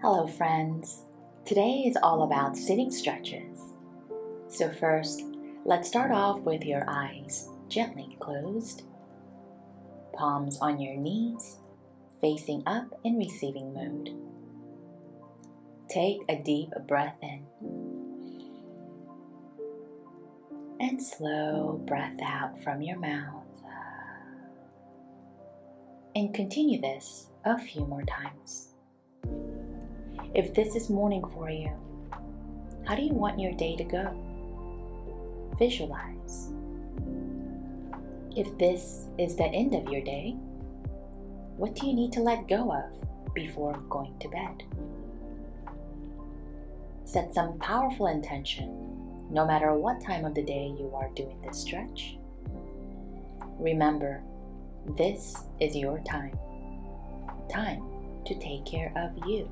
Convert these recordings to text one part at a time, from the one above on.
Hello friends, today is all about sitting stretches. So first, let's start off with your eyes gently closed, palms on your knees, facing up in receiving mode. Take a deep breath in and slow breath out from your mouth. And continue this a few more times. If this is morning for you, how do you want your day to go? Visualize. If this is the end of your day, what do you need to let go of before going to bed? Set some powerful intention, no matter what time of the day you are doing this stretch. Remember, this is your time. Time to take care of you.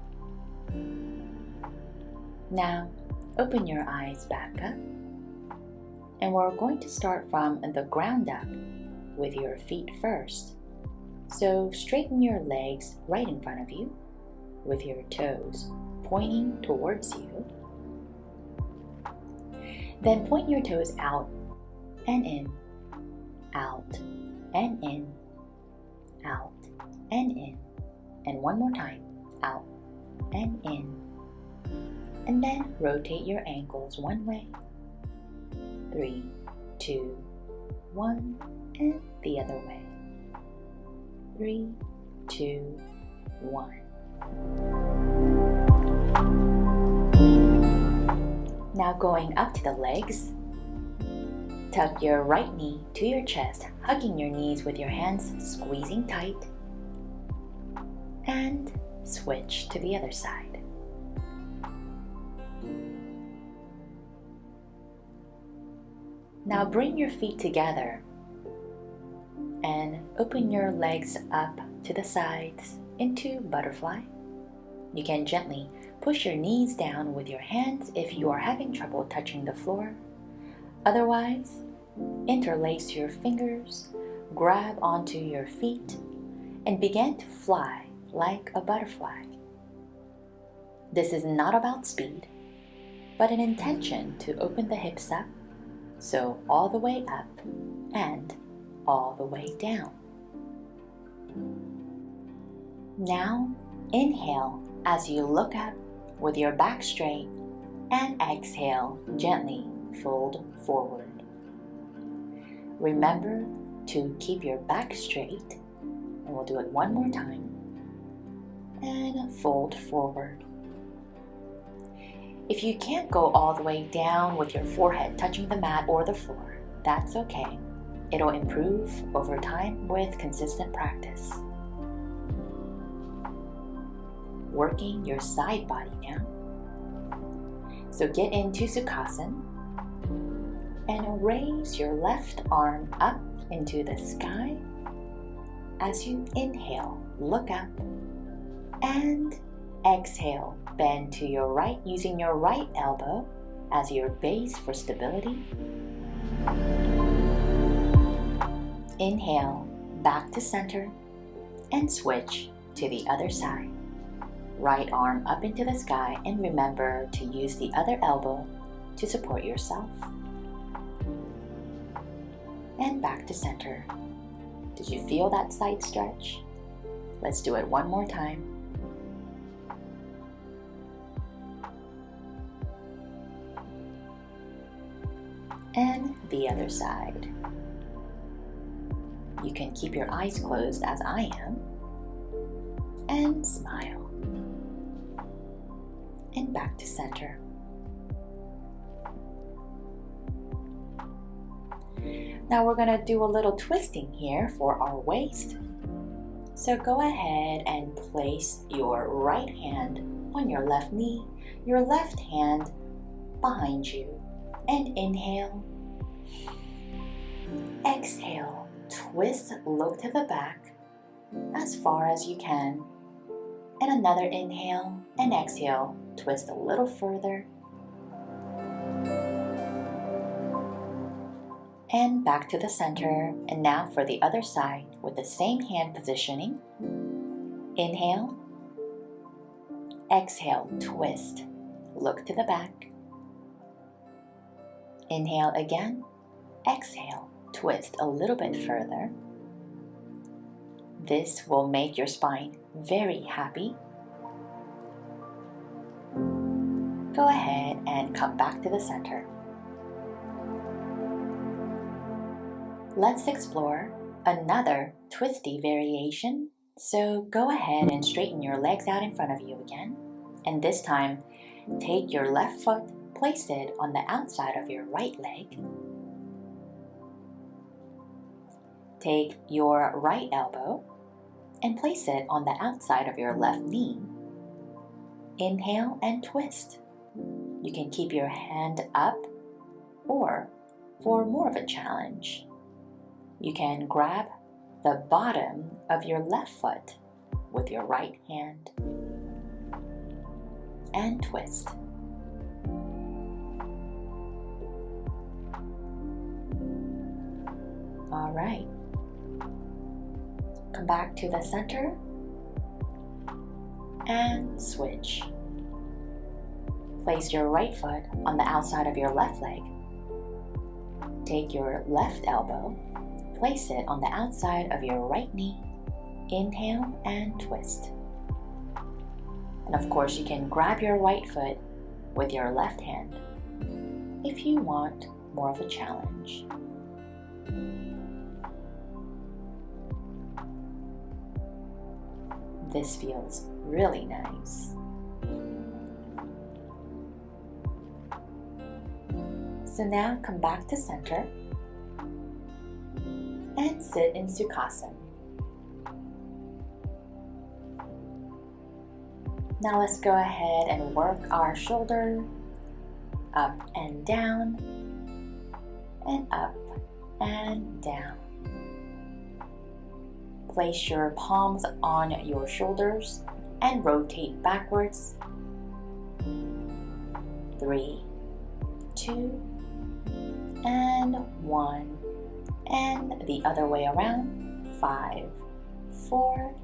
Now, open your eyes back up, and we're going to start from the ground up with your feet first. So straighten your legs right in front of you with your toes pointing towards you. Then point your toes out and in, out and in, out and in, and one more time, out and in. And then rotate your ankles one way. 3, 2, 1, and the other way. 3, 2, 1. Now going up to the legs. Tuck your right knee to your chest, hugging your knees with your hands squeezing tight. And switch to the other side. Now bring your feet together and open your legs up to the sides into butterfly. You can gently push your knees down with your hands if you are having trouble touching the floor. Otherwise, interlace your fingers, grab onto your feet, and begin to fly like a butterfly. This is not about speed, but an intention to open the hips up, so all the way up and all the way down. Now, inhale as you look up with your back straight, and exhale, gently fold forward. Remember to keep your back straight, and we'll do it one more time, and fold forward. If you can't go all the way down with your forehead touching the mat or the floor, that's okay. It'll improve over time with consistent practice. Working your side body now. So get into Sukhasana and raise your left arm up into the sky. As you inhale, look up, and exhale, bend to your right using your right elbow as your base for stability. Inhale, back to center, and switch to the other side. Right arm up into the sky, and remember to use the other elbow to support yourself. And back to center. Did you feel that side stretch? Let's do it one more time. And the other side. You can keep your eyes closed as I am, and smile. And back to center. Now we're going to do a little twisting here for our waist. So go ahead and place your right hand on your left knee, your left hand behind you, and inhale. Exhale, twist, look to the back as far as you can. And another inhale and exhale, twist a little further. And back to the center. And now for the other side with the same hand positioning. Inhale, Exhale, twist. Look to the back. Inhale again. Exhale, twist a little bit further. This will make your spine very happy. Go ahead and come back to the center. Let's explore another twisty variation. So go ahead and straighten your legs out in front of you again. And this time, take your left foot, place it on the outside of your right leg. Take your right elbow and place it on the outside of your left knee. Inhale and twist. You can keep your hand up, or for more of a challenge, you can grab the bottom of your left foot with your right hand and twist. All right. Come back to the center and switch. Place your right foot on the outside of your left leg. Take your left elbow, place it on the outside of your right knee. Inhale and twist. And of course, you can grab your right foot with your left hand if you want more of a challenge. This feels really nice. So now come back to center and sit in Sukhasana. Now let's go ahead and work our shoulder up and down and up and down. Place your palms on your shoulders and rotate backwards. 3, 2, and 1. And the other way around. 5, 4,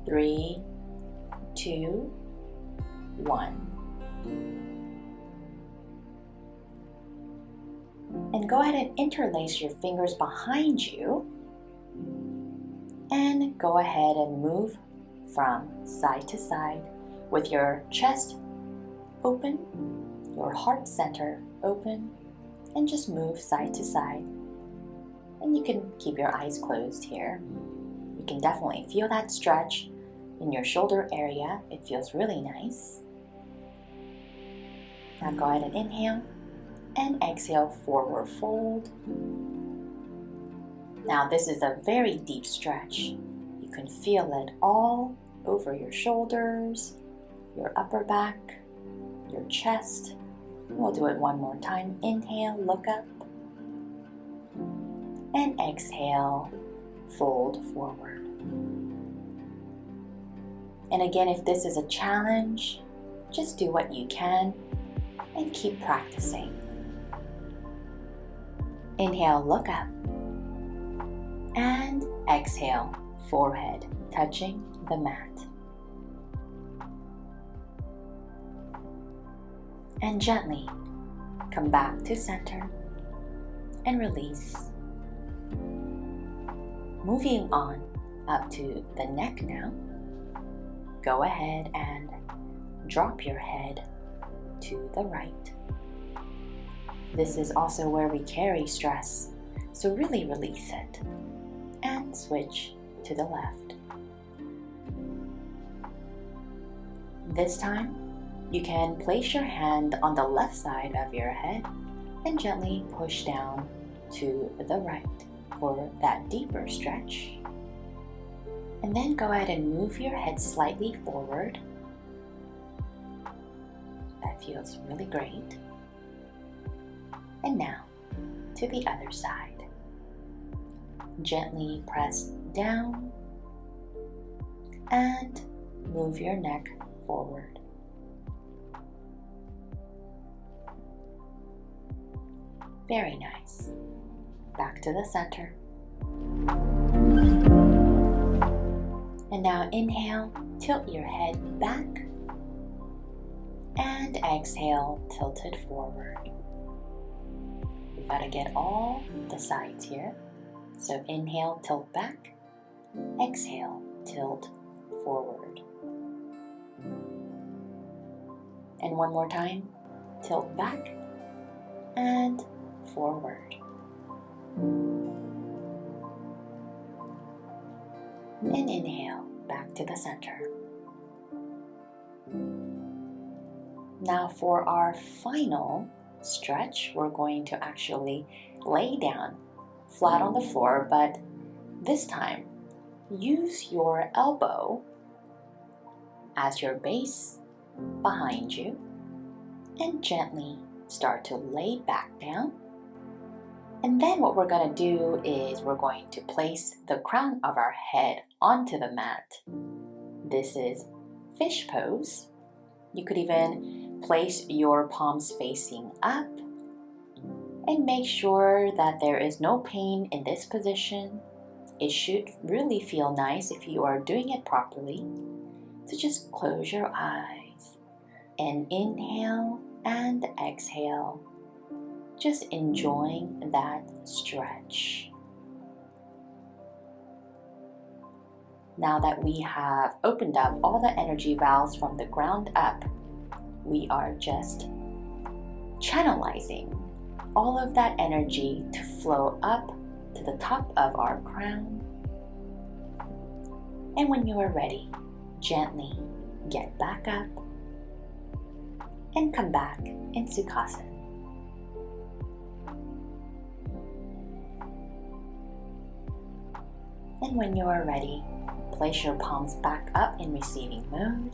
3, 2, 1. And go ahead and interlace your fingers behind you. And go ahead and move from side to side with your chest open, your heart center open, and just move side to side. And you can keep your eyes closed here. You can definitely feel that stretch in your shoulder area. It feels really nice. Now go ahead and inhale and exhale, forward fold. Now this is a very deep stretch. You can feel it all over your shoulders, your upper back, your chest. We'll do it one more time. Inhale, look up. And exhale, fold forward. And again, if this is a challenge, just do what you can and keep practicing. Inhale, look up. And exhale, forehead touching the mat. And gently come back to center and release. Moving on up to the neck now. Go ahead and drop your head to the right. This is also where we carry stress, so really release it. And switch to the left. This time, you can place your hand on the left side of your head and gently push down to the right for that deeper stretch. And then go ahead and move your head slightly forward. That feels really great. And now to the other side. Gently press down and move your neck forward. Very nice. Back to the center. And now inhale, tilt your head back and exhale, tilted forward. We've got to get all the sides here. So inhale, tilt back. Exhale, tilt forward. And one more time, tilt back and forward. And inhale, back to the center. Now for our final stretch, we're going to actually lay down flat on the floor, but this time use your elbow as your base behind you and gently start to lay back down. And then what we're going to do is we're going to place the crown of our head onto the mat. This is fish pose. You could even place your palms facing up and make sure that there is no pain in this position. It should really feel nice if you are doing it properly. So just close your eyes and inhale and exhale, just enjoying that stretch. Now that we have opened up all the energy valves from the ground up, we are just channelizing all of that energy to flow up to the top of our crown. And when you are ready, gently get back up and come back in Sukhasana. And when you are ready, place your palms back up in receiving mode.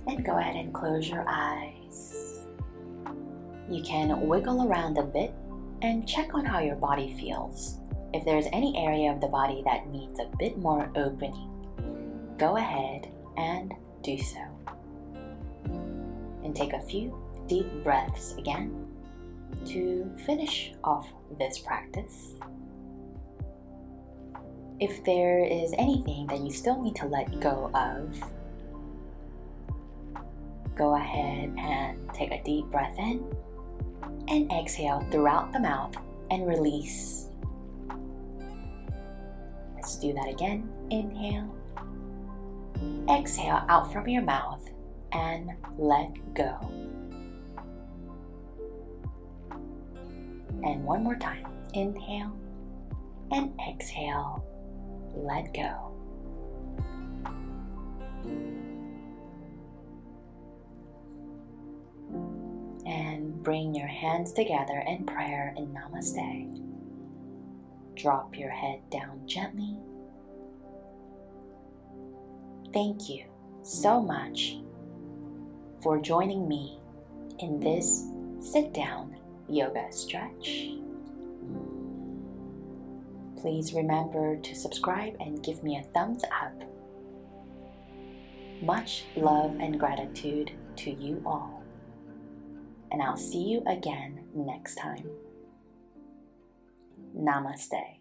And go ahead and close your eyes. You can wiggle around a bit and check on how your body feels. If there's any area of the body that needs a bit more opening, go ahead and do so. And take a few deep breaths again to finish off this practice. If there is anything that you still need to let go of, go ahead and take a deep breath in and exhale throughout the mouth and release. Let's do that again. Inhale, exhale out from your mouth and let go. And one more time. Inhale and exhale, let go. And bring your hands together in prayer in Namaste. Drop your head down gently. Thank you so much for joining me in this sit-down yoga stretch. Please remember to subscribe and give me a thumbs up. Much love and gratitude to you all. And I'll see you again next time. Namaste.